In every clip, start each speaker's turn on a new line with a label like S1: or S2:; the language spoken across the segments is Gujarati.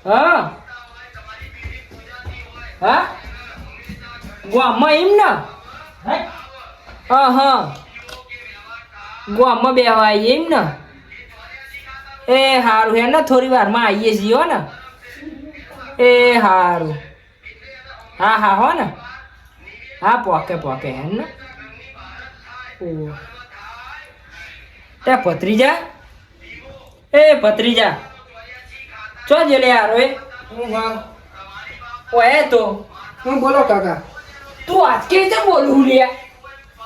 S1: હા હા ગામમાં એમ ને હા ગામમાં બેવાય એમ ને એ સારું હે ને થોડી વારમાં આવીએ છીએ હો ને એ સારું હા હો ને હા પોકે હે ને ઓ તે ભત્રીજા એ ભત્રીજા ચો જેલે યાર ઓય
S2: હું હા
S1: ઓય તો
S2: હું બોલો કાકા
S1: તું આજ કે રીતે બોલું લ્યા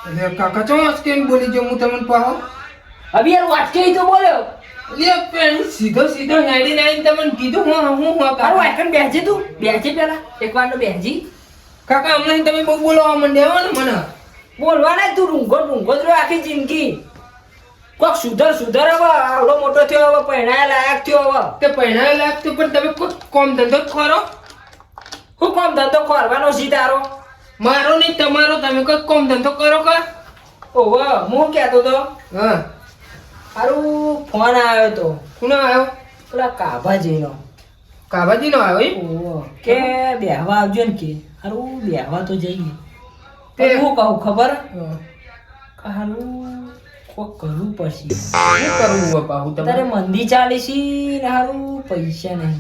S2: અરે કાકા ચો કેમ બોલી જો હું તમને પાહો
S1: હવે યાર વાત કે તો બોલ્યો
S2: લે પેન સીધો હેડી નાઈને તમને કીધું હું
S1: તારું
S2: કાકા
S1: આઈકન બેહજે તું બેહજે પેલા એકવાર નો બેહજી
S2: કાકા હમણાં તમે બહુ બોલવા માંડ્યા હો ને મને
S1: બોલવા ને તું રૂંગો જ રહ્યો આખી જિંદગી કોક સુધર હવે આવડો મોટો થયો હવે પહેણાયા લાયક થયો હવે
S2: તે પહેણાય લાગતું પણ તમે કોઈ કોમ ધંધો જ ખરો
S1: હું કોમ ધંધો કરવાનો છી તારો
S2: મારો નહીં તમારો તમે કોઈ કોમ ધંધો કરો કા
S1: ઓહો હું કહેતો તો
S2: હા
S1: હારું ફોન આવ્યો તો
S2: કોનો આવ્યો
S1: પેલા કાભાજીનો
S2: કાબાજીનો આવ્યો એમ
S1: ઓહો કે બેહવા આવજો ને કે હારું બેહવા તો જઈએ
S2: તે-
S1: તે હું કહું ખબર
S2: હા.
S1: હારું કોક કરવું પડશે
S2: શું કરવું હોય પાહુ
S1: તારે
S2: તમારે
S1: મંદી ચાલે છે ને હારું પૈસા નહીં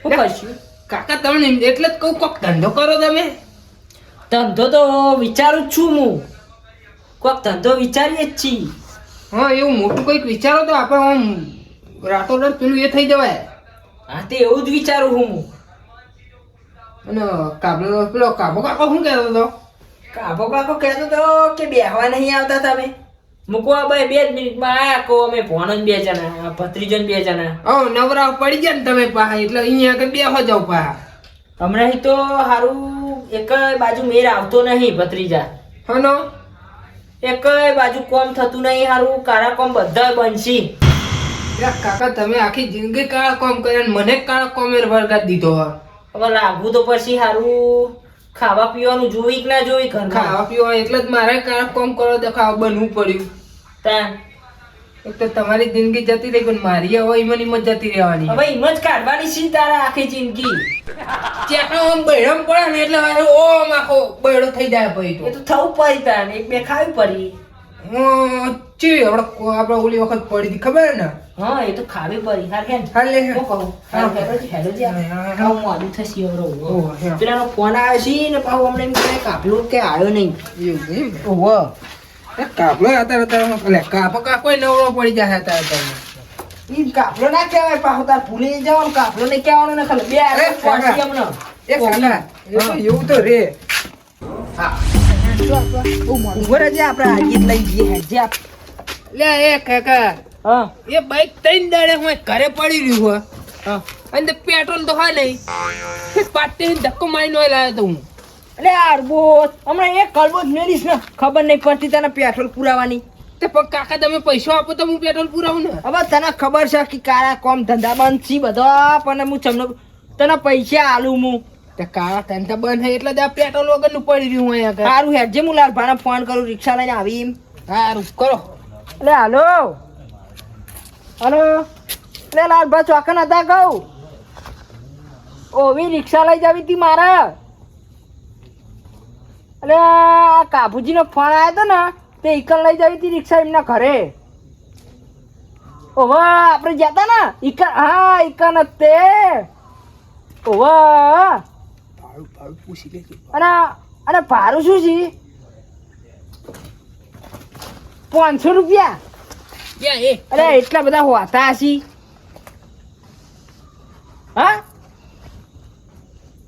S1: શું કરશું
S2: કાકા તમને એટલે જ કહું કોક ધંધો કરો તમે
S1: ધંધો તો વિચારું જ છું હું કોક ધંધો વિચારીએ જ છીએ
S2: હા એવું મોટું કંઈક વિચારો તો આપણે આમ રાતોરાત પેલું એ થઈ જવાય
S1: હા તે એવું જ વિચારું હું
S2: અને કાબલો પેલો કાબો કાકો શું કહેતો હતો
S1: કાકો કાકો કહેતો તો કે બેહવા નહીં આવતા તમે મૂકવા ભાઈ 2 જ મિનિટમાં આયા કહો અમે ભોણ જ 2 જણા ભત્રીજો ને 2 જણા
S2: હા નવરા પડી ગયા ને તમે પાહા એટલે અહીંયા આગળ બેહો જાવ પાહા
S1: હમણાં તો હારું એક બાજુ મેર આવતો નહીં ભત્રીજા
S2: હનો
S1: એક બાજુ કોમ થતું નહીં હારું કારા કોમ બધા બનશી
S2: યાર કાકા તમે આખી જિંદગી કાળા કોમ કર્યા ને મને કાળા કોમે વળગાડી દીધો
S1: હવે લાગવું તો પછી હારું ખાવા પીવાનું જોઈ કે ના જોઈ ઘરમાં
S2: ખાવા પીવા એટલે જ મારે કાળા કોમ કરો તો ખાવા બનવું પડ્યું
S1: તાન
S2: એક તો તમારી જિંદગી જતી રહી પણ મારી હવે ઈમન જતી રહેવાની
S1: હવે એમ જ કાઢવાની છે તારા આખી જિંદગી
S2: ચેકડો આમ બૈડમ પડે ને એટલે મારે ઓમ આખો બૈડો થઈ જાય પછી
S1: એ તો થવું પડી તાન એક બે ખાવી પડી
S2: તો આપણે ઓલી વખત પડી હતી ખબર ને
S1: હા એ તો ખાવી પડી હાર કે
S2: હાલ લે
S1: હું કહું હારું હેડો જી આવું મોડું થશે હવે
S2: ઓહ, હે.
S1: પેલાનો ફોન આવ્યો છે ને પાછું હમણાં એમ કહે કાપલું કે આવ્યો નહીં
S2: એવું એમ ને? ઓહો. એ કાપલો અત્યારે કાપો કાકો નવરો પડી જાય અત્યારે
S1: ઈ કાપલો ના કહેવાય પાછો તાર ભૂલી જવાનું કાપલો નહીં કહેવાનું ને ખાલી બે
S2: અરે
S1: પહોંચી એમને
S2: એ કાકા એવું તો રે
S1: ઉભો રહેજે આપણે હાજી લઈ જઈએ હેડજે આપ
S2: લે એ કાકા
S1: હા
S2: એ બાઈક 3 દાડે હું ઘરે પડી રહ્યું હોય
S1: હા
S2: અને પેટ્રોલ તો હા નહીં પાટે ધક્કો મારીને ઓય લાવ્યો તો હું
S1: અરે યાર બોસ હમણાં એક કલબો જ મેળીશ ને ખબર નહીં પડતી તને પેટ્રોલ પુરાવાની
S2: તે પણ કાકા તમે પૈસા આપો તો હું પેટ્રોલ પુરાવું ને
S1: હવે તને ખબર છે કે કારા કોમ ધંધા બંધ છે બધા પણ હું તમને તને પૈસા આલું હું
S2: તે કાળા ધંધા બંધ થાય એટલે જ આ પેટ્રોલ વગરનું પડી રહ્યું હોય આગળ
S1: સારું હેડજે હું લાલભાને ફોન કરું રિક્ષા લઈને આવી એમ
S2: સારું કરો
S1: એટલે હાલો એટલે લાલભા ચોકન હતા કહું ઓવી રિક્ષા લઈ જવી હતી મારે એટલે આ કાબુજીનો ફોન આવ્યો હતો ને તે ઈકન લઈ જવી હતી રિક્ષા એમના ઘરે ઓહો આપણે જતા ને ઈકન હા ઈકન જ તે ઓહો
S2: ભાડું પૂછી લેજો
S1: અને ભાડું શું છે 500 રૂપિયા
S2: ક્યાં એ
S1: અરે એટલા બધા હોતા હશી હા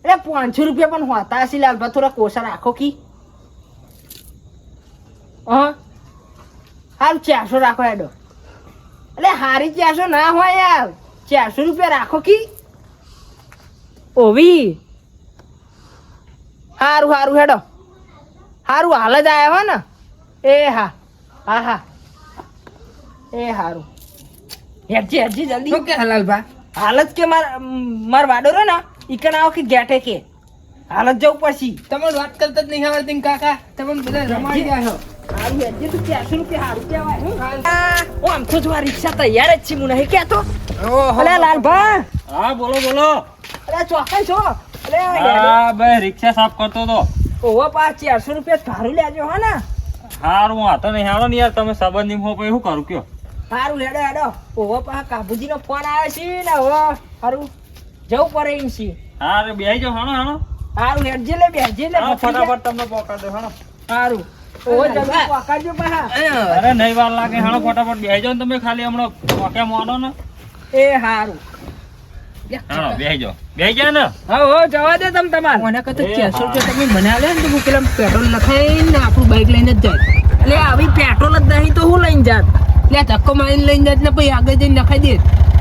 S1: અરે 500 રૂપિયા પણ હોતા હશી લાલભા થોડા કોસા રાખો કી હા હાલ 400 રાખો હેડો અરે હારી 400 ના હોય યાર 400 રૂપિયા રાખો કી ઓવી હારું હારું હેડો હારું હાલ જ આવ્યા હો ને એ હા હા હા એ હારું હેડજી હેડજી જલ્દી
S2: શું કે હલાલભા
S1: હાલત કે માર વાડો રહ્યો ને ઈકન આવો કે ગેટે કે હાલત જવું પડશે
S2: તમે વાત કરતા જ નહીં આવડતી ને કાકા તમે બધા રમાડી ગયા છો
S1: હારું હેડજી તું 400 રૂપિયા હારું કહેવાય હું આમ તો જો આ રિક્ષા તૈયાર જ છે હું નહીં કહેતો
S2: ઓહો
S1: અલે લાલભા
S3: હા બોલો બોલો.
S1: અરે ચોકન છો અરે
S3: હા ભાઈ રિક્ષા સાફ કરતો તો.
S1: ઓવો પા 400 રૂપિયા ભાડું લેજો હો ને
S3: હારું વાતો નહીં હાલો ને યાર તમે સંબંધી હો પછી શું કરું કયો.
S1: સારું હેડો હેડો ઓવો પા કાબુજી નો ફોન આવે છે ને હવે સારું જવું પડે એમ છે
S3: હા રે બેહી જાઓ હાલો હાલો.
S1: સારું હેડજે લે બેસજે લે
S3: હા, ફટાફટ તમને પકડ દો હાલો.
S1: સારું ઓવો જલ્દી પકડજો પા
S3: અરે નહીં વાર લાગે હાલો ફટાફટ બેહી જાઓ ને તમે ખાલી હમણાં પોકે મોડો ને.
S1: એ સારું
S3: હાલો બેહી જાઓ ને.
S1: હો જવા દે તમે તમારે
S2: મને કહે તો
S3: એ
S2: 400
S3: હા.
S2: રૂપિયા તમે મને આલે ને તો હું પેલા પેટ્રોલ નખાઈને ને આપણું બાઈક લઈને જ જાય
S1: એટલે આવી પેટ્રોલ જ નહીં તો હું લઈને જાત
S2: એટલે આ ધક્કો મારીને લઈને જાય ને પછી આગળ જઈને નખાઈ દે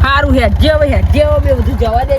S1: સારું હેડજે હવે બે બધું જવા દે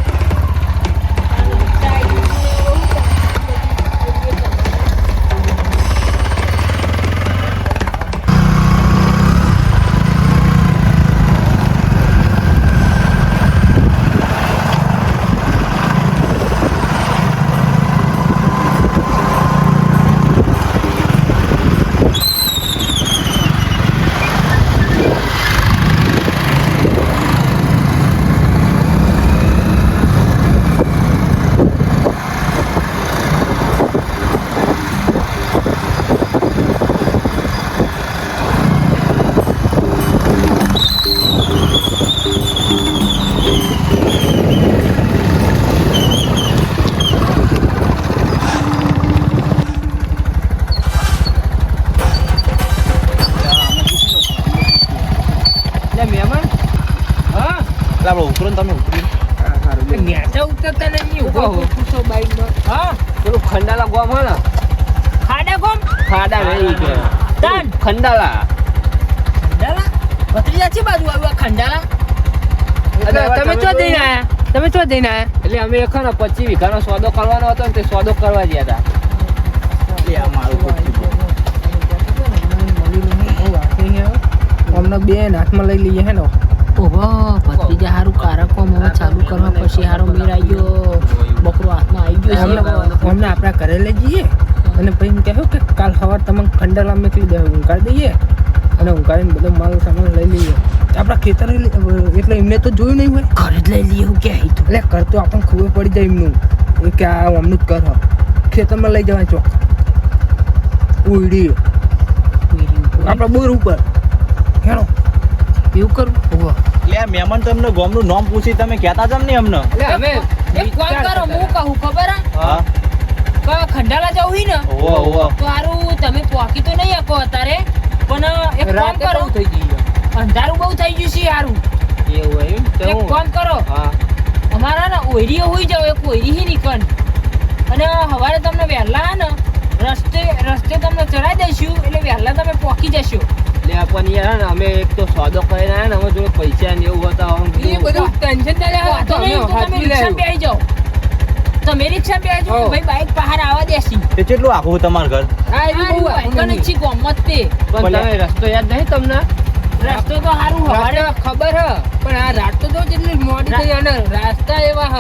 S3: આપણે ઉતરો ને તમે ઉતરી.
S1: નેચા ઉતરતા નહીં ઉભો હો
S2: પૂછો બાઈકમાં
S1: હા
S2: પેલું ખંડાલા ગોમ હે ને
S1: ખાડા કોમ
S2: ખાડા નહીં કે
S1: તાન
S2: ખંડાલા
S1: ખંડાલા ભત્રીજા છે બાજુ આવ્યા ખંડાલા
S2: તમે ચો જઈને આયા એટલે અમે એક ને 25 વીઘાનો સોદો કરવાનો હતો ને તે સોદો કરવા ગયા હતા અમને બેન હાથમાં લઈ લઈએ હે ને ઓહો ભત્રીજા હારું કારકોમ હવે ચાલુ કરવા પછી હારો મેળ આવી ગયો બકરો હાથમાં આવી ગયો છે અમને આપણા ઘરે લઈ જઈએ અને પછી એમ કહ્યું કે કાલ સવાર તમને ખંડાલા મેકલી દે ઊંઘાડી દઈએ અને ઊંઘાડીને બધો માલ સામાન લઈ લઈએ આપણા ખેતર એટલે એમને તો જોયું નહીં હોય
S1: ઘરે જ લઈ લઈએ હું કે
S2: એટલે કર તો આપણને ખબર પડી જાય એમનું એ કે આ અમનું જ કર હ. ખેતરમાં લઈ જવાય ચોક ઉડી આપણા બોર ઉપર હેણો એવું કરવું ઓહો
S3: એટલે આ મહેમાન તમને ગામનું નામ પૂછી તમે કહેતા જમ ને અમને.
S2: એટલે અમે
S1: એક કોલ કરો હું કહું ખબર
S3: હા
S1: કે ખંડાલા જવું હોય ને
S3: ઓહો ઓહો.
S1: તો હારું તમે પોકી તો નહીં શકો અત્યારે પણ એક કામ
S2: રાતે
S1: કરો
S2: બહુ થઈ ગઈ
S1: અંધારું બહુ થઈ ગયું છે હારું
S2: એવું એમ
S1: એક કામ કરો
S2: હા
S1: અમારા ને ઓયરીઓ હોઈ જાવ એક ઓયરી હી નીકળ અને સવારે તમને વહેલા ને રસ્તે તમને ચડાઈ દઈશું એટલે વહેલા તમે પોકી જશો
S2: એટલે પણ યાર અમે એક તો સોદો કરીને આયા ને અમે જોડે પૈસા ને એવું હતા
S1: એ બધું ટેન્શન વાંધો નહીં તો તમે રિક્ષા બેસી જાઓ તમે રિક્ષા બેસી જાઓ
S2: હો.
S1: ભાઈ બાઈક બહાર આવવા દેસી
S3: તે કેટલું આખું તમારું ઘર?
S2: હા એ બહુ
S1: વાંધો નહીં છી ગોમત તે
S2: પણ તમે રસ્તો યાદ નહીં તમને
S1: રસ્તો તો સારું હવારે
S2: રાતે ખબર હ પણ આ રાત તો જો જેટલી મોડી થઈ અને રાસ્તા એવા હ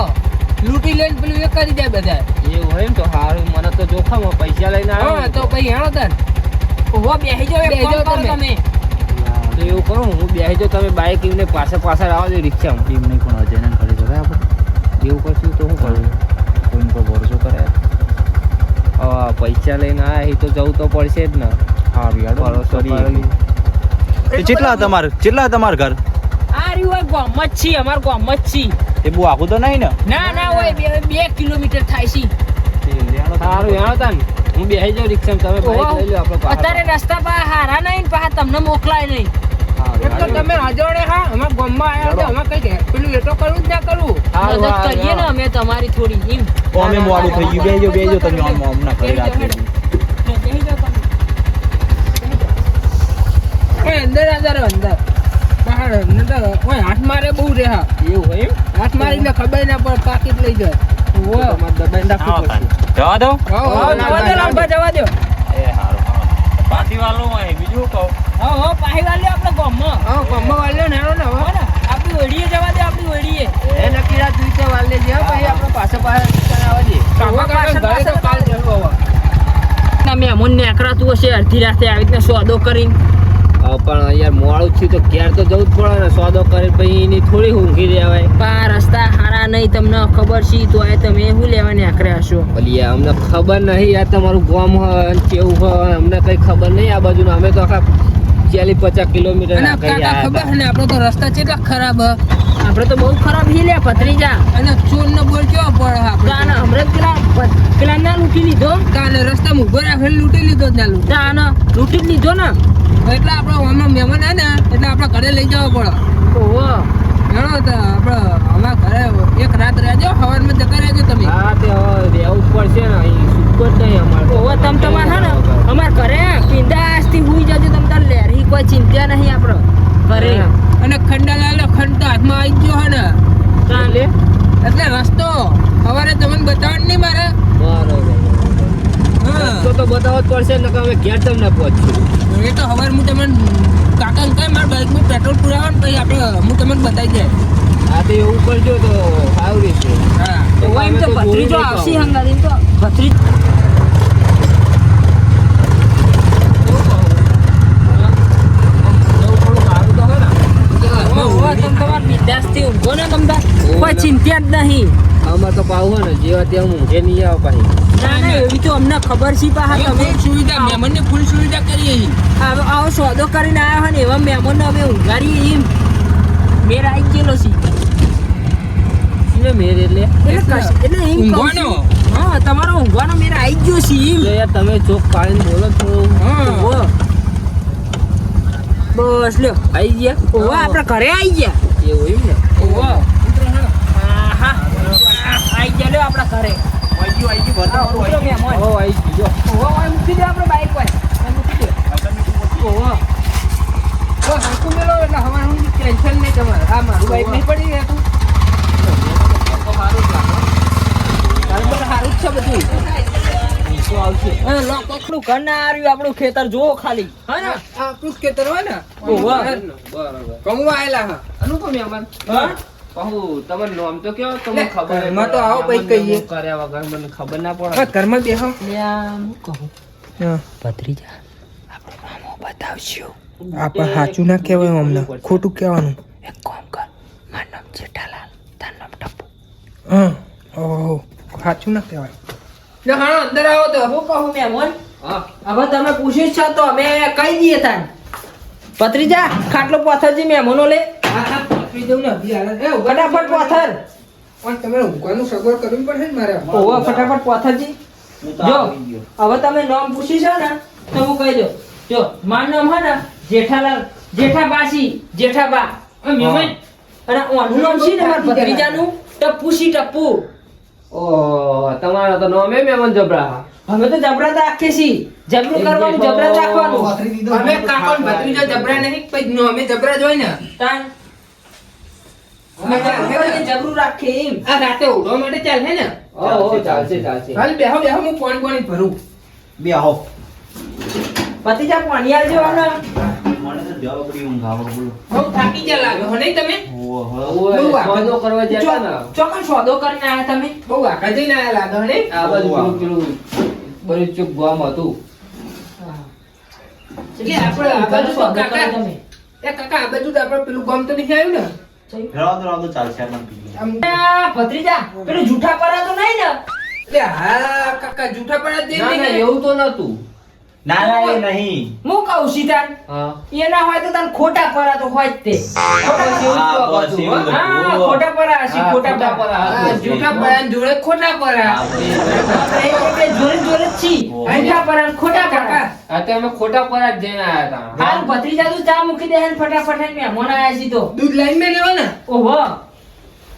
S2: લૂંટી લઈને પેલું એ કરી દે બધા એવું હોય ને તો સારું મને તો જોખમ પૈસા લઈને આવ્યો તો પછી હેણો તન
S1: ઓહો બેસી જાઓ એક
S2: બેસી
S1: કામ
S2: જાઓ
S1: કરો
S2: તમે.
S1: તમે
S2: તો એવું કરું હું બેસી જાઉં તમે બાઈક એમને પાછળ આવવા દો રિક્ષામાં
S3: એમ નહીં પણ અજયને ઘરે જવાય આપણે?
S2: એવું કરશું તો શું કરું
S3: કોઈને પર ભરોસો કરે?
S2: હવે પૈસા લઈને આવ્યા એ તો જવું તો પડશે જ ને
S3: હા વિયાડો
S2: ભરોસો
S3: કરીએ.
S2: કરી.
S3: તે કેટલા તમારું ઘર?
S1: આ રહ્યું હોય ગોમ જ છી અમાર ગોમ જ છી
S3: તે બહુ આખું તો નહીં ને?
S1: ના હોય 2 કિલોમીટર થાય છે
S2: સારું હેણો તન હું બેસી જાઉં રિક્ષામાં તમે બાઈક લઈ લો આપણો
S1: અત્યારે રસ્તા પર હારા નહીં ને પાછા તમને મોકલાય નહીં
S2: એક તો તમે હાજોડે હા અમાર ગામમાં આયા તો અમે કઈ પેલું એ તો કરવું જ ના કરવું
S1: મદદ કરીએ ને અમે તમારી થોડી એમ
S3: અમે મોડું થઈ ગયું બેજો તમે હમણાં ઘરે રાત્રે.
S1: બેસી જાઓ તમે.
S2: ઓય અંદર અંદર બહાર અંદર ઓય હાથ મારે બહુ રે હા એવું હોય એમ હાથ મારીને ખબર ના પડે પાકીટ લઈ જાય ઓ દબાઈને
S3: આવો
S2: રાખવું
S3: તાન. જવા દો?
S1: જવા દો લાંબા જવા દો
S3: એ હારું પાટીવાલો હોય બીજું કહું.
S1: હો પાહીવાલ લે આપણે ગામમાં
S2: હા કમ્મો વાલ્યો ને હેણો ને
S1: હો ને આપણી ઓળીએ જવા દે આપણી ઓળીએ
S2: એ નક્કી રાત રીતે વાલ લેજે હા પછી આપણે પાસે આવવા દે ઘરે તો કાલ જવું હવે
S1: તમે અમોન નેકરાતું હશે અડધી રાતે આવી રીતના સોદો કરીને
S2: પણ યાર મોડું થયું તો ઘેર તો જવું જ પડે ને સોદો કરી પછી એની થોડી ઊંઘી રહેવાય.
S1: પા રસ્તા હારા નહીં તમને ખબર છે તો આ તમે શું લેવાની આખરે હશો?
S2: ભલી યાર અમને ખબર નહીં યાર તમારું ગામ હોય અને કેવું હોય અમને કઈ ખબર નહીં આ બાજુનું. અમે તો આખા 40-50 કિલોમીટર
S1: અને કાકા ખબર ને આપણો તો રસ્તા કેટલા ખરાબ હ. આપણે તો બહુ ખરાબ હી લે ભત્રીજા. અને ચોર નો બોલ કેવો પડે આપણે. કાને હમણાં પેલા ના લૂંટી લીધો. કાને રસ્તામાં ઉભો રાખીને લૂંટી લીધો જ ના લૂંટા. કાને લૂંટી જ લીધો ને. એટલે આપણે ઓમાં મહેમાન આવે ને એટલે આપણે ઘરે લઈ જવા પડે. ઓહો જાણો તો આપણે અમારા ઘરે એક રાત રહેજો સવારમાં જતા રહેજો તમે.
S2: હા તે હવે રહેવું જ પડશે ને અહીં સુખ જ નહીં અમારે.
S1: ઓહો તમ તમારે હે ને અમાર ઘરે પિંડાસથી હુઈ જજો તમ તાર લેરી કોઈ ચિંતા નહીં આપણે ઘરે. અને ખંડાલાલ ખંડ તો હાથમાં આવી ગયો હે ને ચાલે એટલે રસ્તો સવારે તમને બતાવવાનું નહીં મારે.
S2: બરોબર તો બતાવવો જ પડશે ને કે અમે ઘેર તમને પહોંચશું.
S1: એ તો સવારે હું તમને કાકા કઈ મારા બાઇકમાં પેટ્રોલ પુરાવાનું પછી આપણે હું તમને બતાવી દે.
S2: હા તો એવું કરજો તો સારું રહેશે.
S1: હા તો એમ તો ભત્રીજો આવશે હંગારી તો ભત્રીજ કોઈ ચિંતા જ નહીં.
S2: આમાં તો પાવું હોય ને જેવા ત્યાં ઊંઘે નહીં આવે પાછી.
S1: ના ના એવી તો અમને ખબર છે પાહા તમે સુવિધા મહેમાનને ફૂલ સુવિધા કરીએ આવો સોદો કરીને આવ્યા હોય ને એવા મહેમાનને અમે ઊંઘાડીએ એમ મેર આવી ગયેલો છે.
S2: મેર એટલે
S1: એટલે એમ ઊંઘવાનો. હા તમારો ઊંઘવાનો મેર આવી ગયો છે એમ.
S2: યાર તમે ચોક પાડીને બોલો છો.
S1: હા બસ લ્યો
S2: આવી ગયા.
S1: ઓહો આપણે ઘરે આવી ગયા.
S2: એવું એમ ને.
S1: ઓહો આઈ ગયા લ્યો આપણા ઘરે.
S2: હો આવી ગયો.
S1: ઓહો ઓય મૂકી દે આપણે બાઈક પર મૂકી દે. ઓહો તો હાકુ મેલો એટલે હવાર હું ટેન્શન નહીં તમારે. હા મારું બાઈક નહીં પડી રહેતું. સારું જ છે બધું. આપણું ઘર ના આવ્યું આપણું ખેતર જોવો ખાલી. હા ને આપણું જ ખેતર હોય ને. ઓહો
S2: બરોબર.
S1: કહું આયેલા હા અનુપમ મહેમાન. હા
S2: કહું તમને નામ તો કેવો તમને ખબર
S1: ઘરમાં તો આવો પછી કહીએ.
S2: કર્યા વગર મને ખબર ના પડે.
S1: ઘરમાં બેહો હું કહું ભત્રીજા આપણે મામો બતાવશું. આપણે સાચું ના કહેવાય અમને ખોટું કહેવાનું. એક કામ કર મારું નામ જેઠાલાલ તારું નામ ટપ્પુ. હા ઓહો સાચું ના કહેવાય. હા અંદર આવો તો હું કહું મહેમાન. હા હવે તમે પૂછ્યું છે તો અમે કહી દઈએ તાન. ભત્રીજા ખાટલો પાથરજી મહેમાનો લે. ફટાફટ પાથર. પણ તમે ઊંઘવાનું સગવડ કરવી પડશે ને મારે. ઓહો ફટાફટ પાથરજી. જો હવે તમે નામ પૂછ્યું છે ને તો હું કહી દઉં. જો મારું નામ હે ને જેઠાલાલ જેઠાબાસી જેઠાબા મહેમાન. અને ઓનું નામ છે ને મારા ભત્રીજાનું ટપ્પુસી ટપ્પુ.
S2: ઓહ તમારા તો નામ મહેમાન જબરા.
S1: અમે તો જબરા તો આખે છી જબરું કરવાનું જબરા જ રાખવાનું. અમે કાકો ને ભત્રીજો જબરા નહીં પછી નો અમે જબરા જ હોય ને તાન અમે જબરું રાખે એમ. આ રાતે ઉડવા માટે ચાલ હે ને.
S2: ઓહો ચાલશે ચાલશે.
S1: હાલ બેહો બેહો હું પાણી ભરું.
S3: બેહો.
S1: ભત્રીજા પાણી આલજો આને.
S3: મને તો જબરી ઊંઘ આવે બોલો.
S1: બહુ થાકી ગયા લાગે હો નહીં તમે.
S2: ઓય સોદો કરવા જતા ને.
S1: ચોકન સોદો કરીને આયા તમે. બહુ આકા જઈને આયા લાગે હો નહીં.
S2: આ બાજુ પેલું બરું ચૂક ગામ હતું.
S1: એટલે આપણે આ બાજુ તો કાકા તમે. એ કાકા આ બાજુ તો આપણે પેલું ગામ તો નહીં આવ્યું ને.
S3: રાતો ચાલશે આમાં પી.
S1: ભત્રીજા પેલું જૂઠા પરા તો નહીં ને. એટલે હા કાકા જૂઠા પરા દે
S2: ના ના એવું તો નતું.
S3: ના ના એ નહીં.
S1: હું કહું સીતાન
S2: હા
S1: એ ના હોય તો તને ખોટા પરા તો હોય જ તે. હા ખોટા પરા હશે ખોટા પરા. જૂઠા પરા જોડે ખોટા પરા. આપણે જોડે જોડે છી. અંઠા પરા ખોટા કાકા.
S2: આ તો અમે ખોટા પર જ જઈને આયા હતા.
S1: હાલ ભત્રીજા તું ચા મૂકી દે ને ફટાફટ ને મહેમાન આયા છી તો દૂધ લાઈન મે લેવો ને. ઓહો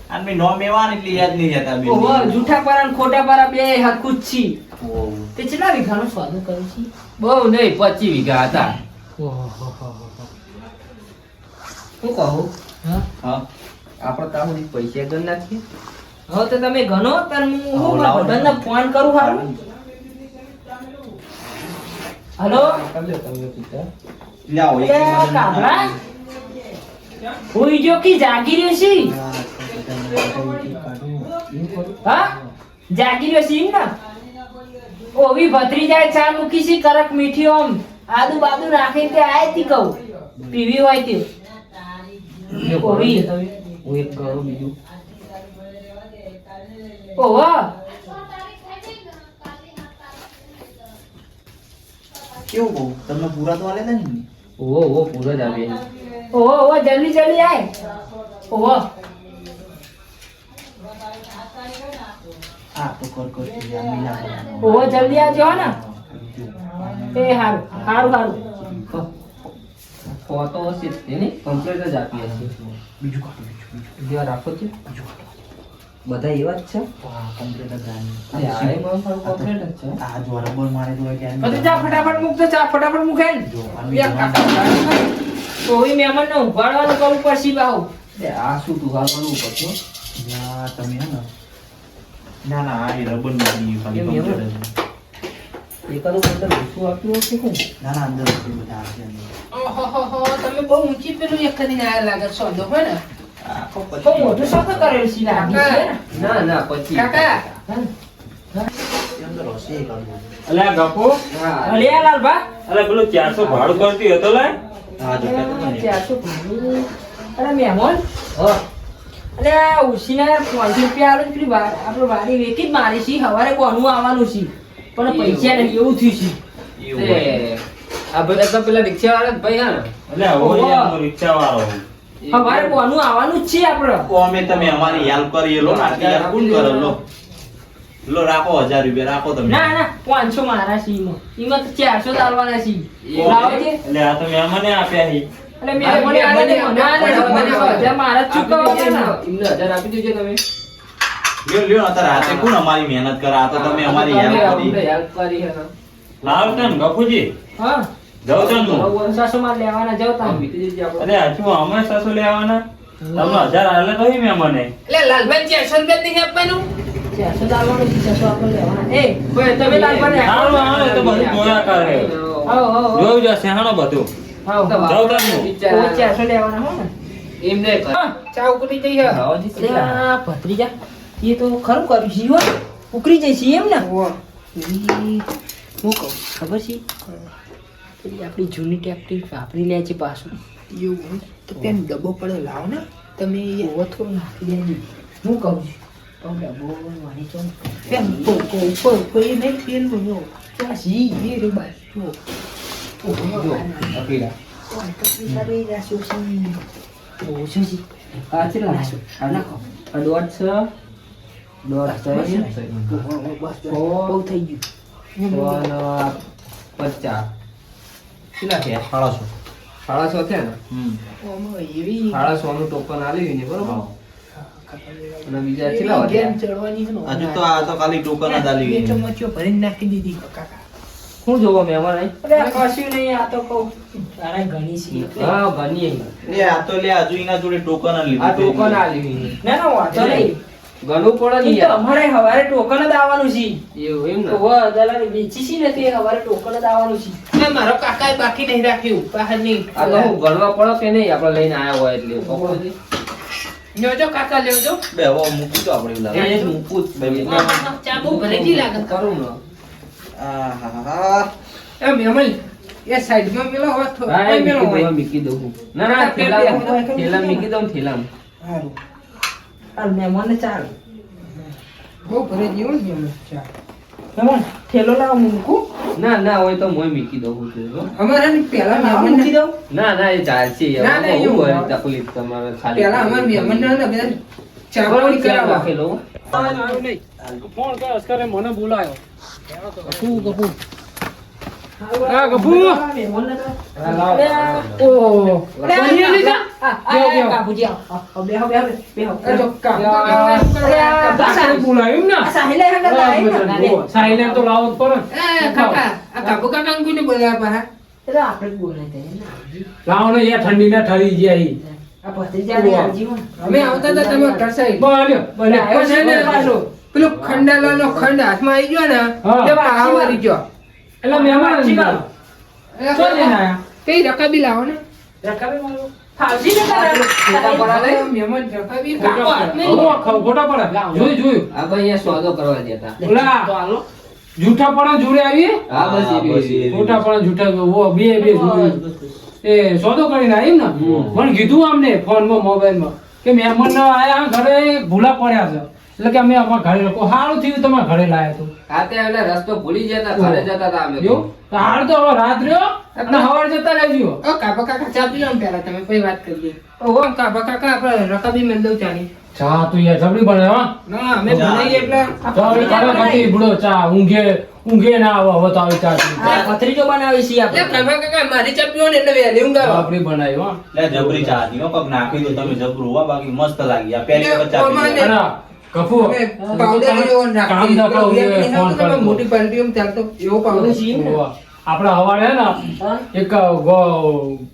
S3: આ મે નો મેવાન એટલે યાદ નહીં રહેતા બે.
S1: ઓહો જૂઠા પરા ને ખોટા પરા બે હરખું જ છી.
S3: ઓહો.
S1: તે કેટલા વીઘાનો સ્વાદ કર્યો છે?
S2: બહુ નહીં 25 વીઘા હતા.
S1: હું કહું
S3: હા.
S2: આપણે તાહુની પૈસા ગણ નાખીએ.
S1: હવે તો તમે ગણો તાર હું
S3: હા, લાવો.
S1: બધાને ફોન કરું હારું. હલો
S2: તમે પિતા
S3: લાવો એક
S1: એ કાબરા હુઈ જો કી જાગી રહ્યો છી? હા જાગી રહ્યો છી ને. ઓવી ભત્રીજાએ ચા મૂકી છે કરક મીઠી ઓમ આદુ બાદુ નાખીને તે આય તી કહું. પીવી હોય તે ઓવી
S2: હું એક કરું બીજું
S1: ઓહો
S4: કેવું બહુ તમને પૂરા તો આલે ને
S2: ઓહો પૂરો જ આવે
S1: ઓહો ઓહો જલ્દી જલ્દી આય ઓહો
S4: આ તો કર મિલા
S1: ઓહો જલ્દી આવજો હો ને એ હારું હારું હારું
S2: ફોટો હશે તેની કમ્પ્લીટ જ આપી હશે
S4: બીજું કાઢો
S2: જેવા રાખો છે
S4: બીજું કાઢો
S2: બધા એવા જ છે
S4: હા કમ્પ્લીટ જ જાણી
S2: આ પણ કમ્પ્લીટ જ છે
S4: આ જો રબર મારે તો કે
S1: બધું ચા ફટાફટ મૂક તો ચા ફટાફટ મૂકે ને
S4: જો
S1: કોઈ મહેમાન ને ઉભાડવાનું કરવું પડશે બાહુ
S2: આ શું તું હાલ કરવું પડશે
S4: યા તમે હે ને ના ના આ રબર ની ખાલી
S2: કેમ એવું?
S4: કમ્પ્લીટ
S2: એકાદું અંદર ઓછું આપ્યું હશે કે
S4: ના ના અંદર છે બધા છે અંદર
S2: ઓહો તમે બહુ ઊંચી પેલું એક કરીને આયા લાગે છો તો હે ને
S4: આખો
S1: તો મોટું સફર કરેલ છે લાગી છે ને
S2: ના ના પછી
S1: કાકા
S4: અંદર હશે કાઢો
S3: અલે આ ગપો
S2: હા
S1: અલે આ લાલભા
S3: અલે પેલું 400 ભાડું કરતી હતો લે
S4: હા જો કે તો ને
S1: 400 ભાડું. અરે મહેમાન
S2: હા
S1: અરે આ ઉશીના 500 રૂપિયા આલો પેલી આપણે વાડી વેચી જ મારી છે સવારે કોનું આવવાનું છે પણ પૈસા નહીં એવું થયું છે
S4: એવું
S2: તે આ બધા તો પેલા રિક્ષા વાળા જ ભાઈ હા ને
S3: એટલે હોય એમ રિક્ષા વાળો
S1: સવારે કોનું આવવાનું જ છે આપણે
S4: ઓ અમે તમે અમારી હેલ્પ કરી લો ના યાર કોણ કરો લો લો રાખો 1000 રૂપિયા રાખો તમે
S1: ના ના 500 મારા છે એમાં તો 400 જ આલવાના છે લાવો છે
S3: એટલે આ તો મહેમાને આપ્યા છે
S1: એટલે મેં મને આલે ને મને આલે ને મને હજાર મારા જ ચૂકવવાના
S2: એમને 1000 આપી દેજો તમે
S4: લ્યો લ્યો અત્યારે હાથે કોણ અમારી મહેનત કરે આ તો તમે અમારી હેલ્પ કરી
S2: હેલ્પ કરી હે
S3: લાવ તન ગફુજી
S1: હા
S3: જાવ તન હું
S1: સાસો માં લેવાના જાવ તા
S2: વીતી જશે આપણે
S3: અરે આછું અમે સાસુ લેવાના તમે 1000 આલે તો મહેમાને
S2: એટલે લાલભાઈ 400 રૂપિયા નહીં આપવાનું
S1: 400 જ આલવાનું છે 600 આપણે લેવાના એ કોઈ તમે લાલભાઈ
S3: સારું આવે તો બધું જોયા કરે
S1: આવો આવો
S3: જોયું જશે હાણો બધું
S1: આવો
S3: જાવ તન હું
S1: 400 લેવાના હો ને
S2: એમ નહીં કર ચા ઉકળી જઈ હે
S1: આ ભત્રીજા એ તો ખરું કર્યું છે હો ઉકરી જઈ છે એમ ને હું કહું ખબર છે પેલી આપણી જૂની ટેકનિક વાપરી લે છે પાછું
S2: એવું તો પેન ડબ્બો પડે લાવો ને તમે
S1: ઓવો થોડું નાખી દેજો હું કહું છું તો ડબ્બો વાળી ચો
S2: પેન કોઈ નહીં પેન બન્યો
S1: ત્યાં સી
S2: એ રે બાય જો જો અકેલા
S1: આ ચેટલા નાખો આ નાખો આ દોઢ છે દોઢ છે બહુ થઈ ગયું
S2: 50 કેટલા થયા
S4: 550
S2: 550 થયા ને
S4: હમ
S2: 550 નું ટોકન આલ્યું ને બરોબર અને બીજા કેટલા વધ્યા
S1: ચડવાની છે
S4: હજુ તો આ તો ખાલી ટોકન જ આલી ગઈ
S2: ચમચીઓ ભરીને નાખી દીધી કાકા
S1: હું જોવો મહેમાન અહીં અરે કશું નહીં આ તો કહું તારા ઘણી છે એટલે.
S2: હા ગણી
S4: લે આ તો લે હજુ એના જોડે ટોકન જ લીધું
S2: આ ટોકન આલ્યું
S1: ના ના વાંધો નહીં
S2: ગણવું પડે ને
S1: ઈ તો
S2: યાર
S1: અમારે હવારે ટોકન જ આવવાનું છે
S2: એવું એમ ને
S1: તો દલાલ વેચી છે ને તે હવારે ટોકન જ આવવાનું છે
S2: મારો કાકાએ બાકી નહીં રાખ્યું બહાર નહીં આ તો હું ગણવા પડે કે નહીં આપણે લઈને આયા હોય એટલે પકડો જી લેવજો કાકા લેવજો
S4: બે હવે મૂકી તો આપણે એવું લાગે
S2: એ જ મૂકું જ બે મિનિટ
S1: ચા બહુ ભરેલી લાગે
S2: કરું ને
S4: આહાહા.
S2: એ મેમલ એ સાઈડ માં મેલો હવે થોડો મેલો હોય મૂકી દઉં હું. ના ના થેલા મૂકી દઉં થેલામાં
S1: સારું હાલ મહેમાનને ચાલ
S2: બહુ ભરે જીવો ને મેમલ ચા
S1: મહેમાન થેલો લાવ મૂકું
S2: ના ના હોય તો મોય મૂકી દઉં છું
S5: અમારે પેલા
S1: લાવ
S5: મહેમાન
S1: મૂકી દઉં
S2: ના ના એ ચાલશે
S5: ના, ના,
S2: એવું
S5: એવું
S2: હોય
S5: હોય.
S2: તકલીફ તમારે ખાલી
S5: પેલા અમાર મહેમાન ના બધા ચા
S2: બરાબર
S5: પાણી
S2: ચા
S5: કરાવવા
S2: રાખેલો
S3: ફોન કર અસ્કરે મને બોલાયો
S5: ગપુ
S1: હા
S5: ગપુ.
S1: મહેમાનને તો
S2: હા, લાવ.
S1: અરે આ-
S5: ઓહો
S1: અરે આ
S5: પનીર લીધા
S1: આ
S5: બેહો.
S1: કાબુજી આવો બેહો બેહો
S5: આ જો કામ
S1: અરે આ
S5: પાછા બોલાયું ને
S1: આ સાહિલે હંગા લાઈ ને
S5: સાઈના તો લાવો જ પડે એ કાકા આ કાબુ કાકા કોઈને બોલાયા પાહા
S1: એટલે આપણે જ બોલાય તે
S5: લાવો ને યાર ઠંડી ના ઠરી ગયા
S1: આ ભત્રીજાને આજીવન
S5: અમે આવતા હતા તમે કરસાઈ બોલ્યો
S1: આવ્યો છે ને પાછો.
S5: પેલો ખંડાલાનો ખંડ હાથમાં આવી ગયો ને તે પાહા વારી ગયો
S1: એટલે મહેમાન જીવન
S5: શું લઈને આયા? કઈ રકાબી લાવો ને
S1: રકાબી મારો ફાવજી ને તારે
S5: મહેમાન રકાબી
S1: કાકો હાથ નહીં.
S5: ખોટા પડે જોયું
S2: આ ભાઈ અહીંયા સોદો કરવા દેતા
S5: ઓલા
S1: તો હાલો
S5: જૂઠા પણ જોડે આવીએ
S2: હા બસ એ
S4: બસ એ
S2: બી.
S4: રહ્યું.
S5: ખોટા પણ જૂઠા બે જોયું
S6: એ સોદો કરીને આવી ને મને કીધું અમને ફોનમાં મોબાઈલમાં કે મહેમાન આયા ઘરે ભૂલા પડ્યા છે એટલે કે અમે અમારા ઘરે લોકો સારું થયું તમારા ઘરે લાયા તો
S5: રાતે એટલે રસ્તો ભૂલી જતા ઘરે જતા હતા અમે
S6: જો હાલ તો હવે રાત રહ્યો એટલે સવારે જતા રહેજો
S2: ઓ કાકા કાકા ચા પીઓ ને પહેલા તમે પછી વાત કરીએ ઓ કાકા કાકા આપણે રકાબી મેલ દઉં ચાની
S6: ચા તું યાર જબરી બને હા
S2: ના અમે બનાવીએ એટલે
S6: જબરી કરે કતી બુડો ચા ઊંઘે ના આવે હવે તો આવી ચા પી.
S1: પથરીજો બનાવી છીએ
S2: એટલે
S1: આપણે
S2: કાકા કાકા મારી ચા પીઓ ને એટલે વહેલી ઊંઘ આવે
S6: જબરી બનાવી હો
S4: લે જબરી ચા હતી હો, કોક નાખી દો તમે જબરું હો, બાકી મસ્ત લાગી આ પહેલી વખત ચા પી.
S6: અને કફુ
S2: પાવડર જેવો
S6: કામ દબાવો એ ફોન
S2: તમે
S6: કરતો.
S2: મોટી પાર્ટીઓમાં ચાલતો એવો પાવડર
S6: આપડે હવારે હે ને એક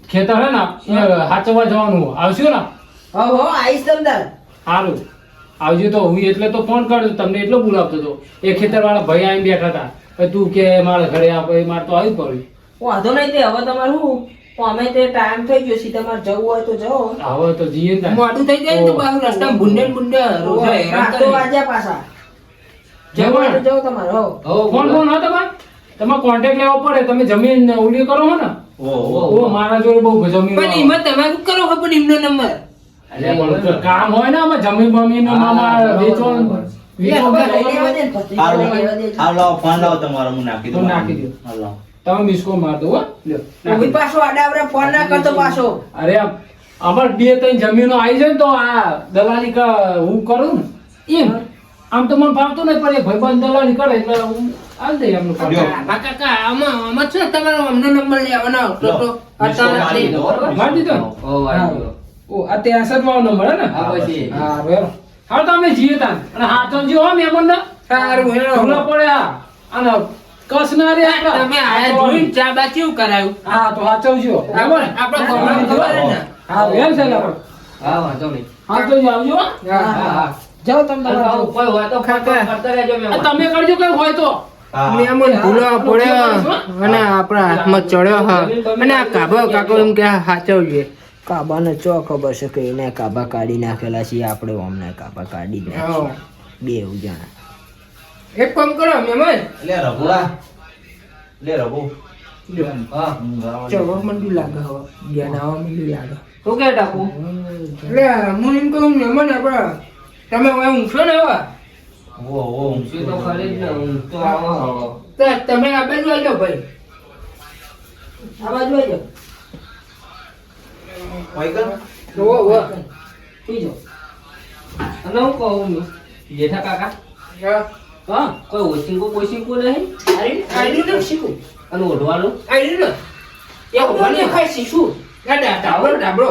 S6: ખેતર હે ને એ હાચવા જવાનું આવશું ને
S1: હો આઈશ તમદાર
S6: સારું આવજો તો હું એટલે તો ફોન કર્યો તમને એટલો બોલાવતો હતો એ ખેતર વાળા ભાઈ આવીને બેઠા હતા કે તું કે મારા ઘરે આપ એ મારે તો આવી પડ્યું
S1: વાંધો નહીં તે હવે તમારે શું અમે તે ટાઈમ થઈ ગયો છે તમારે જવું હોય તો જાઓ
S6: હવે તો જઈએ ને
S2: મોડું થઈ જાય ને તો બાહુ રસ્તામાં બુંડે ને બુંડે રોજ હેરાન
S1: તો
S2: કરે.
S1: વાગ્યા પાછા જવું હોય તો જાઓ તમારે હો
S6: ફોન ફોન હા તમારે કોન્ટેક્ટ લેવો પડે તમે જમીન ઓલી કરો હો ને ઓ મારા જોડે બહુ જમીન
S2: પણ એમાં તમે શું કરો છો પણ એમનો નંબર
S6: અરે પણ કામ હોય ને આમાં જમીન બમીન આમાં વેચવાનું
S4: હાલ લાવો ફોન લાવો તમારો હું નાખી દઉં.
S6: હું નાખી દઉં.
S4: હાલ લાવો.
S6: તમે મિસ કોલ માર દો હો લ્યો, નાખી
S1: ઓવી
S6: દો.
S1: પાછો આડાવડા ફોન ના કરતો પાછો
S6: અરે અમાર બે ત્રણ જમીનો આવી જાય ને તો આ દલાલી હું કરું ને એમ આમ તો મને ફાવતું નહીં પણ એ ભાઈબંધ દલાલી કરે એટલે હું આલ દઈ એમનું કામ.
S4: લ્યો.
S2: કાકા કાકા આમાં છે ને તમારો અમનો નંબર લેવાનો તો
S4: લો.
S2: અત્યારે
S4: મારી દો, બરોબર?
S6: મારી દીધો ને?
S5: ઓ આવી ગયો
S6: ઓ આ 63 વાળો નંબર હે ને
S5: હા પછી
S6: હા બરાબર હા તો અમે જઈએ તાન અને હાથો જો હો મહેમાન ને
S2: સારું હેરો
S6: ભૂલા પડ્યા અને કસ ના રે આપડા.
S2: તમે આયા જોઈને ચા બા કેવું કરાયું
S6: હા તો હાચવજો બરાબર
S2: આપણે ખબર ખબર જ ને
S6: હા એમ છે લાવો
S5: હા વાંધો નહીં
S6: હાચવજો આવજો હો.
S5: હા હા
S1: જાઓ તમે
S5: અને
S1: તમારે
S5: આવું કોઈ હોય તો ફોન કરતા રહેજો
S6: આ
S5: મેં
S6: તમે કરજો કઈ હોય તો
S4: હા.
S2: મહેમાન ભૂલો પડ્યો અને આપણા હાથમાં ચડ્યો હા અને આ કાબો કાકો એમ કે સાચવજે
S1: કાબાને ચો ખબર છે કે એને કાબા કાઢી નાખેલા છે આપણે અમને કાબા કાઢી નાખ્યા બે એવું જણા
S2: એક કામ કરો મહેમાન
S4: લે રઘુડા લે રઘુ
S5: હા
S2: ચડવા મંડી લાગે હવે જ્ઞાન આવવા મંડી લાગે
S5: શું કે ટાકુ
S2: એટલે હું એમ કહું મહેમાન આપણે તમે હવે ઊંઘશો ને હવે
S4: ઓ ઓ
S5: ઊંઘી તો ખરી જ ને ઊંઘ તો આવો હવે.
S2: તો તમે આ બાજુ આવજો ભાઈ
S1: આ બાજુ આવજો
S4: વાઈકર
S2: જોવો હો
S1: પીજો
S5: અને હું કહું છું, જેઠા કાકા હા કોઈ ઓશિંકો બોશિંકો નહીં
S2: આઈડી ને શીખું
S5: અને ઓઢવાનું
S2: આઈડી ને એક મને ખાઈ શીખું ના ડાબરો ડાબરો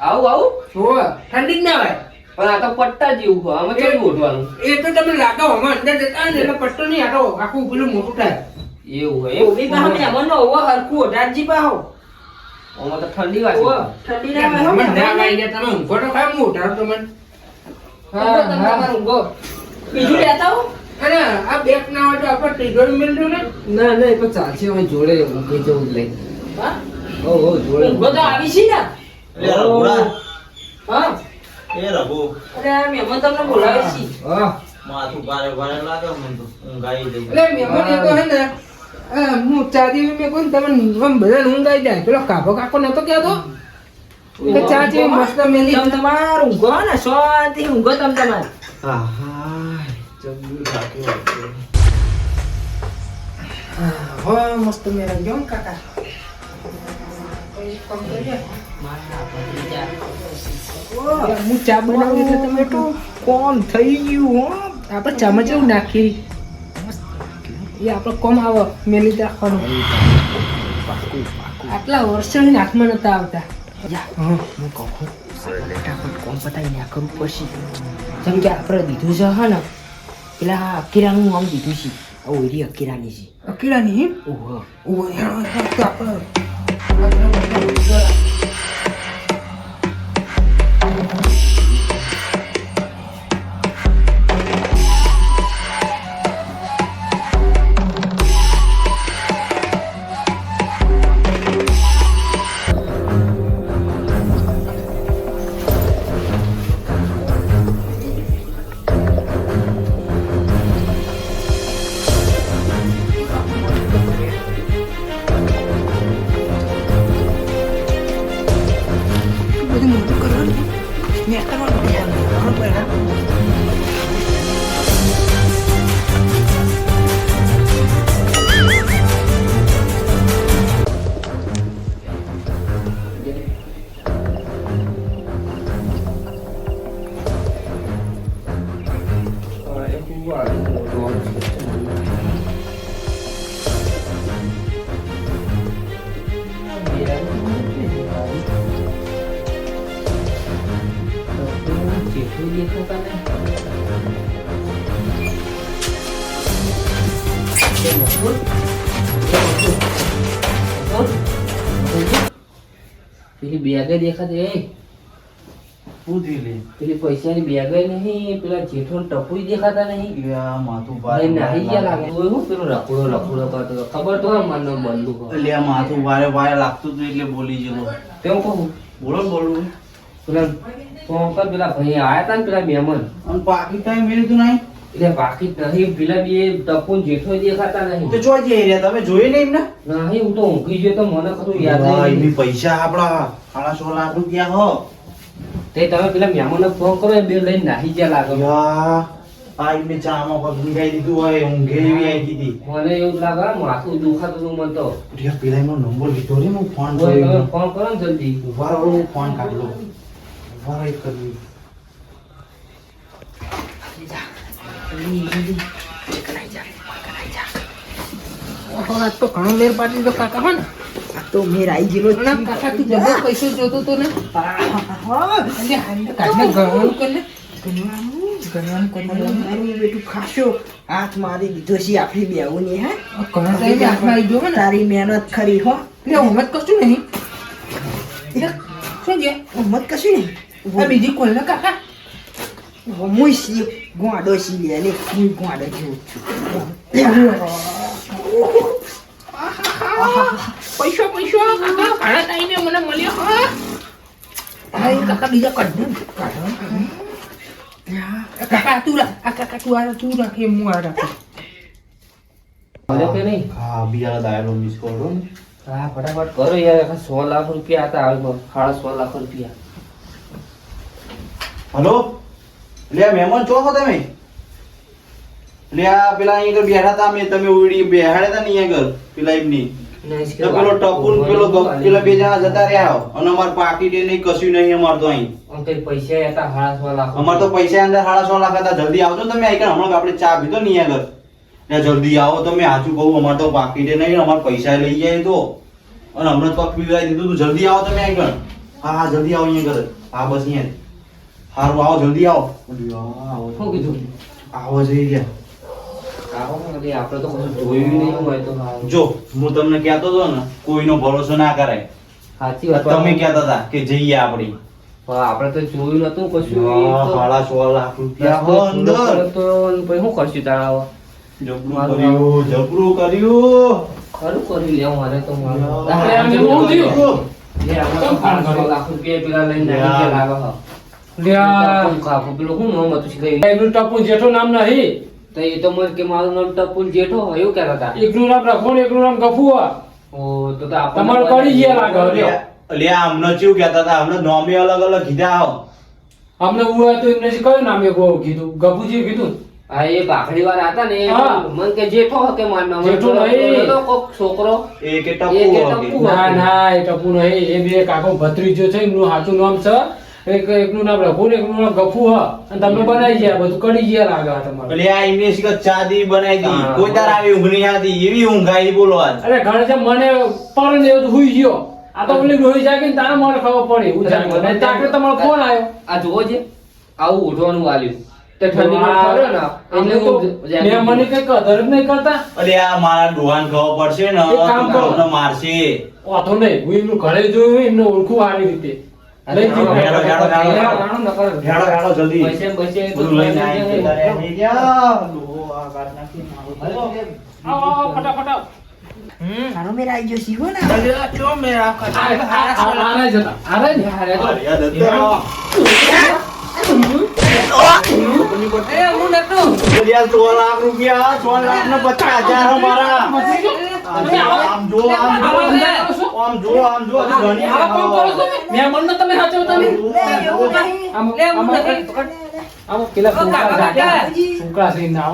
S5: આવું આવું
S2: જોવો ઠંડી જ ના હોય
S5: પણ આ તો પટ્ટા જેવું હોય આમાં કેવું ઓઢવાનું
S2: એ તો તમે લાગો હમણાં અંદર જતા ને એટલે પટ્ટો નહીં આટો આખું પેલું મોટું થાય
S5: એવું હોય
S1: ઓવી પાહો મહેમાનનો ઓવો હરખું ઓઢાડજી પાહો
S5: આમાં તો ઠંડી વાસી
S1: ઓવો ઠંડી ના આવે હો
S2: મને ના
S1: મહેમાન.
S2: વાઈ ગયા તમે ઊંઘો તો ખાય હું ઉઠાડું તમને
S1: ઊંઘો તમે તમારે ઊંઘો. બીજું લેતા હો
S2: અને આ બેગ ના હોય તો આપણે તિજોરી મેળવ્યું ને
S5: ના ના એ તો ચાલશે હવે જોડે ઊંઘી જવું જ લઈ
S1: હા
S5: ઓ જોડે
S1: ઊંઘો તો આવી છે ને
S4: લે રઘુડા
S1: હા
S4: એ રઘુ
S1: અરે આ મહેમાન તમને બોલાવે છે
S5: હા
S4: માથું ભારે ભારે લાગે મને તો ઊંઘ આવી ગઈ.
S2: એટલે મહેમાન એ તો હે ને હું ચાદી મેં કોઈ તમને આમ બધાને ઊંઘ આવી જાય પેલો કાકો કાકો નતો કહેતો કે ચા જેવી મસ્ત મેલી
S1: તમે તમારે ઊંઘો ને શાંતિ ઊંઘો તમે તમારે
S2: હો મસ્ત મેરા જો ને કાકા કામ કરજે. હું ચા બનાવું એટલે તમે તો કોમ થઈ ગયું હો આપણે ચામાં જેવું નાખી એ આપણે કોમ આવો મેલી રાખવાનું આટલા વર્ષોની હાથમાં નતા આવતા હા
S1: હું કહું ફટાફટ કોમ પતાવી ના કરવું પડશે જેમ કે આપણે દીધું છે હા ને પેલા અકીરાનું આમ દીધું છે આ ઓરી અકીરાની છે
S2: અકેલાની હિમ
S1: ઓહો
S2: ઓ યાર તો આપણે
S5: પેલી બેગે દેખાતી એ
S4: પૂછી લે
S5: પેલી પૈસાની બેગે નહીં પેલા જેઠો ને ટપુઈ દેખાતા નહીં
S4: એટલે આ માથું
S5: ભાઈ નાહી ગયા લાગે ઓય હું પેલો રખડો કરતો હતો. ખબર તો હોય મને બંદૂક હોય.
S4: એટલે આ માથું વારે વારે લાગતું હતું એટલે બોલી ગયેલો.
S5: તેમ કહું
S4: બોલો ને બોલવું.
S5: પેલા ફોન કર પેલા ભાઈ આયા તા ને પેલા મહેમાન
S4: અને પાકી કાંઈ મેળવ્યું નહીં
S5: એટલે બાકી નહીં પેલા બે ટપુ ને જેઠો દેખાતા નહીં
S4: તો જો જઈ રહ્યા તમે જોઈ નહીં એમને
S5: નહીં હું તો ઊંઘી ગયો તો મને કશું યાદ
S4: ભાઈ
S5: નહીં
S4: બી પૈસા આપડા 16 લાખ રૂપિયા હો
S5: તે તમે પેલા મહેમાનને ફોન કરો એ બે લઈને નાહી ગયા લાગે
S4: યા આ એમને ચામાં પગલું ગાઈ દીધું હોય ઊંઘે એવી આવી દીધી
S5: મને એવું લાગે માથું દુખાતું હતું મને તો
S4: ઉઠ્યા પેલા એમનો નંબર લીધો રે હું ફોન
S5: તમે
S4: કર્યો
S5: ફોન કરો ને જલ્દી
S4: ઉભા રહો હું ફોન કાઢી લઉં ઉભા રહી કરવી
S2: આ તો ઘણો લેર પાડી તો કાકા હો ને
S1: આ તો મેર આવી ગયેલો જ
S2: ના કાકા તું જબર પૈસો જોતો તો ને એટલે હાલ કાઢને ગણવાનું કર ને ગણવાનું કરી
S1: મારું બેટું ખાશો હાથ મારી દીધો છે આપણી બેઉની હે
S2: ઘણા ટાઈમે હાથમાં આવી ગયો ને
S1: તારી મહેનત ખરી હો
S2: એટલે ઉમત કશું નહીં શું છે
S1: મત કશું
S2: આ
S1: નહીં
S2: બીજી કોલ ને કાકા
S1: હું સી ગોંડો સી લે ને હું ગોંડો જેવું છું
S2: પૈસો પૈસો કાકા ઘણા ટાઈમે મને મળ્યો હા કાકા બીજા કાઢ કાકા તું રાખ હું આ રાખું
S5: મળ્યો કે નહીં
S4: હા બિયારા દાયલો મિસ કોલ ને
S5: હા ફટાફટ કરો યાર 100 લાખ રૂપિયા હતા હાલમાં 1.5 લાખ રૂપિયા
S4: હલો લે મહેમાન છો છો તમે લે આ પેલા અહીંયા બેઠા હતા અમે તમે ઉડી બેહાડ્યા હતા ને અહીંયા પેલા એમની તો પેલો ટપુન પેલો પેલા બે જણા જતા રહ્યા અને અમાર પાકીટ એ નહીં કશું નહીં અમાર તો અહીં
S5: અંકલ પૈસા હતા 1.5 લાખ
S4: અમાર તો પૈસા અંદર 6.5 લાખ હતા જલ્દી આવજો ને તમે આઈ હમણાં આપણે ચા પીધો ને અહીંયા આગળ જલ્દી આવો તમે સાચું કહું અમાર તો પાકીટે નહીં અમાર પૈસા લઈ જાય તો અને હમણાં તો પીવાઈ દીધું તું જલ્દી આવો તમે આઈ હા હા જલ્દી આવો અહીંયા આગળ હા બસ અહીંયા હારું આવો જલ્દી આવો આવો
S5: શું કીધું
S4: આવો જઈ ગયા
S5: આવો ને આપણે તો કશું જોયું નહીં હોય તો હારું.
S4: જો હું તમને કહેતો હતો ને કોઈનો ભરોસો ના કરાય
S5: સાચી વાત
S4: તમે કહેતા હતા કે જઈએ આપડી
S5: પણ આપણે તો જોયું નતું કશું તો
S4: 6.5 લાખ રૂપિયા હો અંદર
S5: તો પછી શું કરશું તારા
S4: જબરું કર્યું
S5: ખરું કરી લેવું મારે તો મારું.
S6: અરે આમ એવું થયું?
S5: લે, આમાં તો 500 લાખ રૂપિયા પેલા લઈને નાખી ગયા લાગે છે.
S6: લ્યા
S5: ટપુ ખાખું પેલું શું નામ હતું શીખાઈ?
S6: એમનું ટપુ જેઠો નામ નહીં
S5: તો એ તો મને કે મારું નામ ટપુલ જેઠો એવું કહેતા હતા.
S6: એકનું નામ રખોણ એકનું નામ ગફુઆ
S5: ઓ તો આપણને
S6: તમારે પડી ગયા લાગે લ્યો.
S4: લ્યા અમને ચેવું કહેતા હતા અમને નોમે અલગ અલગ કીધા આવો
S6: અમને હું હતું એમને કયું નામ એક કીધું ગફુજી કીધું
S5: હા એ ભાખડી વાળા હતા ને એ
S6: હા.
S5: મને કે જેઠો કે મારું નામ
S6: જેઠો નહીં.
S5: તો કોક છોકરો
S4: એ કે
S5: એ કે
S4: ટપુ
S5: ટપુ.
S6: ના ના એ ટપુ નહીં એ બે કાકો ભત્રીજો છે એમનું સાચું નામ છે એકનું નામ રઘુ એકનું નામ ગફુ હ અને તમે બનાવી ગયા બધું કરી ગયા લાગે આ તમારે
S4: લ્યા એમને શીખ ચાદી બનાવી દી
S5: હા.
S4: કોઈ તાર આવી ઊંઘ નહીં આવતી એવી ઊંઘ આવી બોલો આજ
S6: અરે ઘરે છે મને પરને એવું તો હુઈ ગયો આ તો પેલી રોઈ જાગે ને તારે મને ખબર પડી હું જાગે
S5: મને
S6: તાકે તમારો ફોન આવ્યો
S5: આ જુઓ છે આવું ઉઠવાનું વાલ્યું તે ઠંડીમાં
S6: વાહ.
S5: ફર્યો ને
S6: અમને
S5: એટલે
S6: તો
S5: હું
S6: મેં મને કઈ કદર જ નહીં કરતા
S4: અલ્યા મારા ડોહાન ખબર પડશે ને
S6: એક કામ
S4: તો
S6: કરો.
S4: તમને મારશે
S6: વાતો નહીં હું એમનું ઘરે જોયું એમને ઓળખું આવી રીતે લઈ જઈ
S4: હેડો, હેડો, હેડો. હેડો હેડો જલ્દી
S5: પૈસે
S4: બધું લઈને આવી તારે આવી ગયા. ડોહો આ કાઢ નાખી મારું.
S6: આવો ફટાફટ આવો.
S1: મારો મેર આવી ગયો સીવો ને
S2: ચો મેરા
S6: આરે જતા આરે ને
S4: અરે યાર દત્તા.
S2: એ હું નતું
S4: અલ્યા 100 લાખ રૂપિયા 100 લાખ ને 50,000 અમારા આમ જો આમ જો.
S6: આવો અંદર આવો છો?
S4: આમ જુઓ હજુ ઘણી
S6: આ કામ કરો છો મહેમાનને તમે સાચવતા નહીં આમ પેલા છોકરા છે ના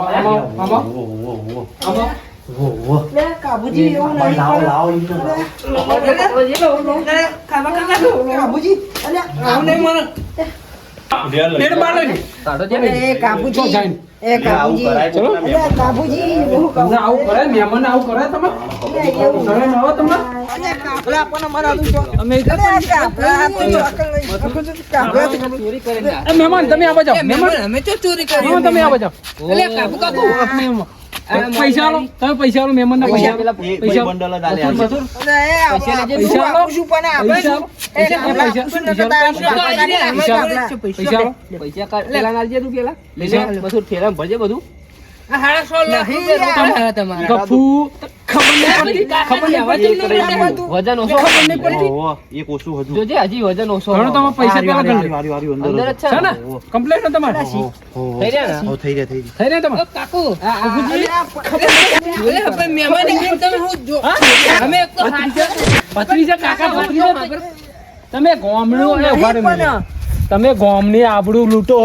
S6: આવું કરે મહેમાન આવું કરે તમે મહેમાન તમે આવા જાઓ
S2: અમે તો ચોરી કરી
S6: મહેમાન તમે આવા જાઓ પૈસા આલો તમે પૈસા આલો મહેમાન ના પૈસા પૈસા
S4: બંડલ જ આલે
S5: વજન ઓછો
S4: એક ઓછું હજુ
S5: જોજે હજી વજન ઓછો
S6: તમે પૈસા પેલા ગણ લો.
S5: અંદર જ છે
S6: છે ને કમ્પ્લેટ ને તમારે
S5: થઈ રહ્યા ને
S4: થઈ જાય
S6: થઈ ને તમારે
S2: કાકુ મહેમાન તમે હું જો અમે એક તો
S6: ભત્રીજા કાકા ભત્રીજા તમે ગામડું એ ઉભા રહો મને. તમે ગામની આબરૂ લૂંટો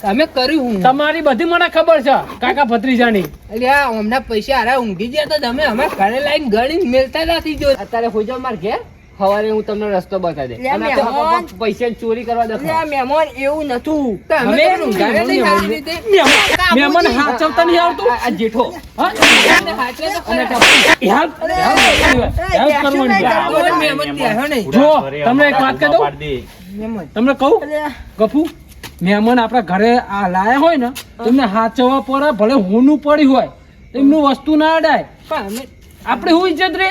S2: અમે કર્યું હું
S6: તમારી બધી મને ખબર છે કાકા ભત્રીજાની
S2: અલ્યા હમણાં પૈસા હારા ઊંઘી ગયા તો તમે અમારે ઘરે લાઈન ગણી મેલતા નથી જો
S5: અત્યારે હોઈ જાવ માર ઘેર સવારે હું તમને રસ્તો બતાવી દે અને આ પૈસા ચોરી કરવા દે
S1: મહેમાન એવું નતું
S2: અમે ઊંઘાડે નહીં સારી રીતે
S6: મહેમાન હાચવતા નહીં આવતું
S5: આ જેઠો
S6: હા? હેલ્પ કરવાની
S2: મહેમાન ત્યાં હે નહીં
S6: જો તમને એક વાત કહી દઉં તમને કહું ગફુ મહેમાન આપણા ઘરે આ લાયા હોય ને તમને હાચવવા પડે ભલે હોનું પડી હોય એમનું વસ્તુ ના અડાય આપણે શું ઇજ્જત રે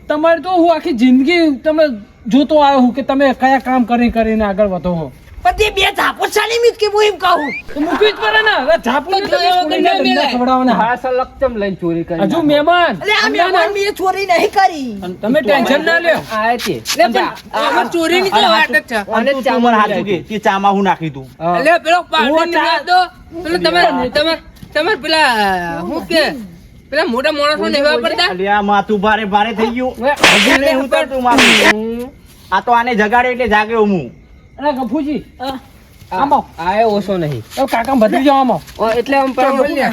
S6: તમારે તો હું આખી જિંદગી તમે જોતો આવ્યો હું કે તમે કયા કામ કરીને આગળ વધો હો
S1: પણ બે ધાપો ચાલી મીત કે હું એમ કહું
S6: તો મૂકવી જ પડે ને હવે ઝાપુ ને તમે છોડીને ધંધા ખવડાવવાના.
S5: હા સલક્ષમ લઈને ચોરી કરી
S6: હજુ મહેમાન
S1: આ મહેમાન મેં ચોરી નહીં કરી
S6: તમે ટેન્શન ના લ્યો
S5: આ તે
S2: અમાર ચોરી ની તો વાત જ છે
S5: અને
S4: ચામર હાચું કે ચામાં હું નાખી તું
S2: અલ્યા પેલો પાવડર નીકળ્યો તો પેલો તમે પેલા હું કે પેલા મોટા માણસો ને એવા પડતા
S4: અલ્યા માથું ભારે ભારે થઈ ગયું હજુ નહીં ઉતરતું માથું આ તો આને જગાડે એટલે જાગ્યો હું
S6: અરે ગફુજી આમાં
S5: આ ઓછો નહીં
S6: કાકા ભત્રીજો આમાં
S5: એટલે આમ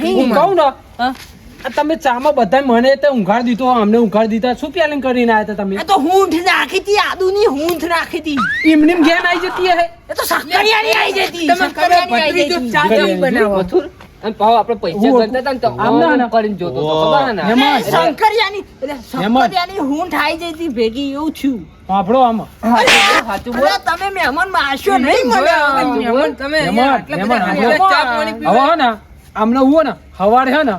S6: હું કહું ને આ તમે ચામાં બધા મને તો ઊંઘાડ દીધો અમને ઊંઘાડ દીધા શું પ્યાલિંગ કરીને આવ્યા હતા તમે
S1: આ તો હૂંઠ નાખી હતી આદુની હૂંઠ નાખી હતી
S6: એમની ઘેન આવી જતી હે
S1: એ તો સક્કરિયાની આવી જતી
S2: તમે ભત્રીજો ચા કેમ બનાવો
S5: મથુર અને પાવ આપણે પૈસા કરતા હતા ને તો
S6: આમ ના
S5: આમ કરીને જોતો તો ખબર હે ને
S6: મહેમાન
S1: શંકરિયાની હૂંઠ આવી જતી ભેગી એવું થયું
S6: આપણો આમાં
S5: સાચું બોલ
S1: અરે તમે મહેમાન મારશો નહીં મને
S2: મહેમાન તમે
S6: મહેમાન
S2: ચા પાણી
S6: હવે હે ને આમને હું ને હવારે હે ને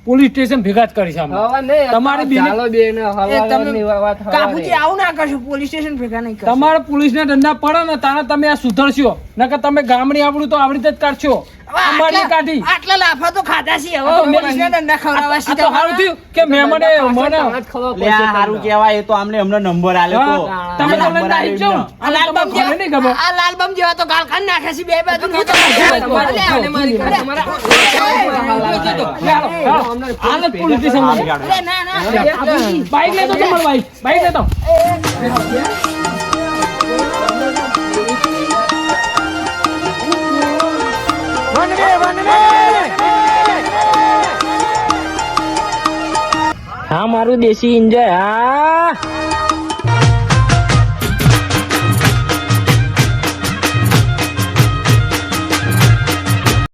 S6: પોલીસ સ્ટેશન ભેગા જ કરીશ આમને
S5: હવા નહીં
S6: તમારી બેન-
S5: ચાલો બેન હવાની વાત હવા
S1: કાબુજી આવું ના કરશો પોલીસ સ્ટેશન ભેગા નહીં કરશો
S6: તમારા પોલીસના દંડા પડે ને તારા તમે આ સુધરશો નકર તમે ગામડી આવડું તો આવડી રીતે જ કાઢશો અમારી કાઢી
S1: આટલા લાફા તો ખાધા છે
S6: આ તો
S1: હવે પોલીસના દંડા ખવડાવવા
S6: આ તો સારું થયું કે મહેમાને મને
S4: લ્યા હારું કહેવાય એ તો આમને અમને નંબર આલ્યો તો
S6: તમે તો લઈને આવી જાઓ.
S1: આ લાલબમ
S6: તમને નહીં ખબર
S1: આ લાલબમ જેવા તો ગાલ ખાન નાખે છે બે બાજુ હું તો
S6: હાલ જ પોલીસ સ્ટેશનમાં.
S1: અરે ના ના
S6: બાઈક લેતો તમારો બાઈક લેતો
S1: હા મારું દેશી એન્જોય હા